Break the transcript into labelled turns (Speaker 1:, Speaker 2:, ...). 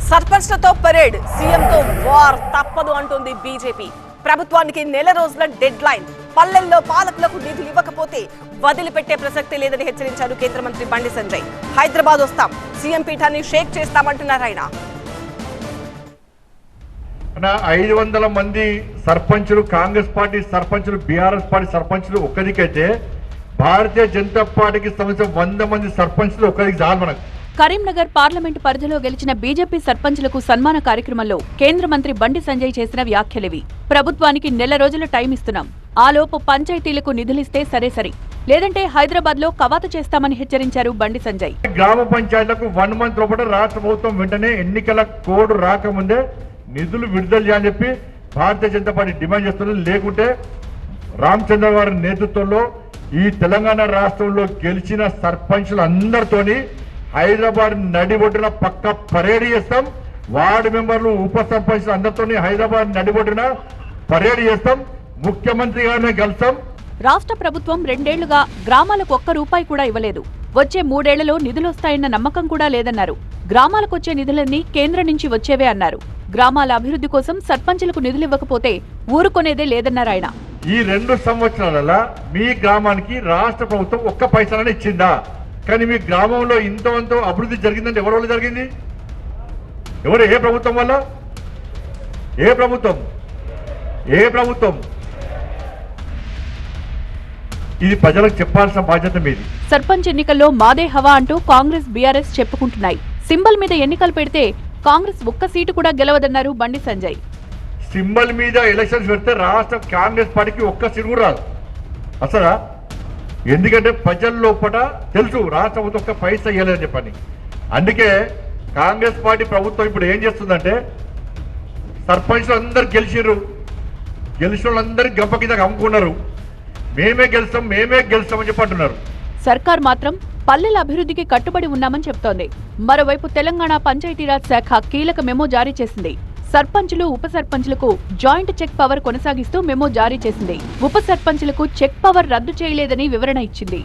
Speaker 1: సర్పంచ్లతో parade, సీఎంతో war తప్పదు అంటుంది BJP. ప్రభుత్వానికి నెల రోజుల డెడ్ లైన్. పల్లెల్లో పాలకులకు నిధులు ఇవ్వకపోతే వదిలిపెట్టే ప్రసక్తి లేదని హెచ్చరించారు కేంద్ర మంత్రి బండి సంజయ్. హైదరాబాద్ వస్తాం, సీఎం పీఠాన్ని షేక్ చేస్తామంటున్నారు ఆయన.
Speaker 2: 500 మంది సర్పంచులు, కాంగ్రెస్ పార్టీ సర్పంచులు, బీఆర్ఎస్ పార్టీ సర్పంచులు ఒక్కదికైతే భారతీయ జనతా పార్టీకి సంబంధించిన 100 మంది సర్పంచులు ఒక్కదికి చాలు మనకు.
Speaker 3: కరీంనగర్ పార్లమెంటు పరిధిలో గెలిచిన బీజేపీ సర్పంచులకు సన్మాన కార్యక్రమంలో కేంద్ర మంత్రి బండి సంజయ్ చేసిన వ్యాఖ్యలివి. ప్రభుత్వానికి నెల రోజుల టైం ఇస్తున్నాం, ఆలోపు పంచాయతీలకు నిధులిస్తే సరే, లేదంటే హైదరాబాద్ లో కవాతు చేస్తామని హెచ్చరించారు బండి సంజయ్.
Speaker 2: గ్రామ పంచాయతీలకు 1 మంత్ లోపల రాష్ట్ర ప్రభుత్వం వెంటనే ఎన్నికల కోడ్ రాకముందే నిధులు విడుదల చేయాలని చెప్పి భారతీయ జనతా పార్టీ డిమాండ్ చేస్తున్నది. లేకుంటే రామచంద్ర గారి నేతృత్వంలో ఈ తెలంగాణ రాష్ట్రంలో గెలిచిన సర్పంచులందరితోని హైదరాబాద్ నడిబొడ్డున పక్క పరేడ్ చేస్తాం. వార్డు మెంబర్లు, ఉప సర్పంచ్లు అందరితో హైదరాబాద్ నడిబొడ్డున పరేడ్ చేస్తాం. ముఖ్యమంత్రి గారిని గెలుస్తాం.
Speaker 3: రాష్ట్ర ప్రభుత్వం 2 ఏళ్లుగా గ్రామాలకు ₹1 కూడా ఇవ్వలేదు. వచ్చే 3 ఏళ్లలో నిధులొస్తాయన్న నమ్మకం కూడా లేదన్నారు. గ్రామాలకొచ్చే నిధులన్నీ కేంద్రం నుంచి వచ్చేవే అన్నారు. గ్రామాల అభివృద్ధి కోసం సర్పంచులకు నిధులివ్వకపోతే ఊరుకొనేదే లేదన్నారు ఆయన.
Speaker 2: ఈ 2 సంవత్సరాలలో మీ గ్రామానికి రాష్ట్ర ప్రభుత్వం 1 పైసా ఇచ్చిందా? కానీ మీ గ్రామంలో ఇంతవంతో అభివృద్ధి జరిగిందంటే ఎవరి వల్ల జరిగింది? ఏ ప్రభుత్వం వల్ల? ఏ ప్రభుత్వం? ఇది ప్రజలకు చెప్పాల్సిన బాధ్యత మీది.
Speaker 3: సర్పంచ్ ఎన్నికల్లో మాదే హవా అంటూ కాంగ్రెస్, బీఆర్ఎస్ చెప్పుకుంటున్నాయి. సింబల్ మీద ఎన్నికలు పెడితే కాంగ్రెస్ 1 సీటు కూడా గెలవదన్నారు బండి సంజయ్.
Speaker 2: సింబల్ మీద ఎలక్షన్స్ పెడితే రాష్ట్ర కాంగ్రెస్ పార్టీకి 1 సీటు కూడా రాదు అసలు. ఎందుకంటే ప్రజల లోపల తెలుసు రాష్ట్ర ప్రభుత్వం 1 పైసా ఇవ్వలేదని చెప్పని. అందుకే కాంగ్రెస్ పార్టీ ప్రభుత్వం ఇప్పుడు ఏం చేస్తుందంటే సర్పంచ్లు అందరు గెలిచిన వాళ్ళందరూ గంప కింద అమ్ముకున్నారు. మేమే గెలుస్తాం అని చెప్పి అంటున్నారు.
Speaker 3: సర్కార్ మాత్రం పల్లెల అభివృద్ధికి కట్టుబడి ఉన్నామని చెప్తోంది. మరోవైపు తెలంగాణ పంచాయతీరాజ్ శాఖ కీలక మెమో జారీ చేసింది. సర్పంచులు, ఉప సర్పంచులకు జాయింట్ చెక్ పవర్ కొనసాగిస్తూ మెమో జారీ చేసింది. ఉప సర్పంచులకు చెక్ పవర్ రద్దు చేయలేదని వివరణ ఇచ్చింది.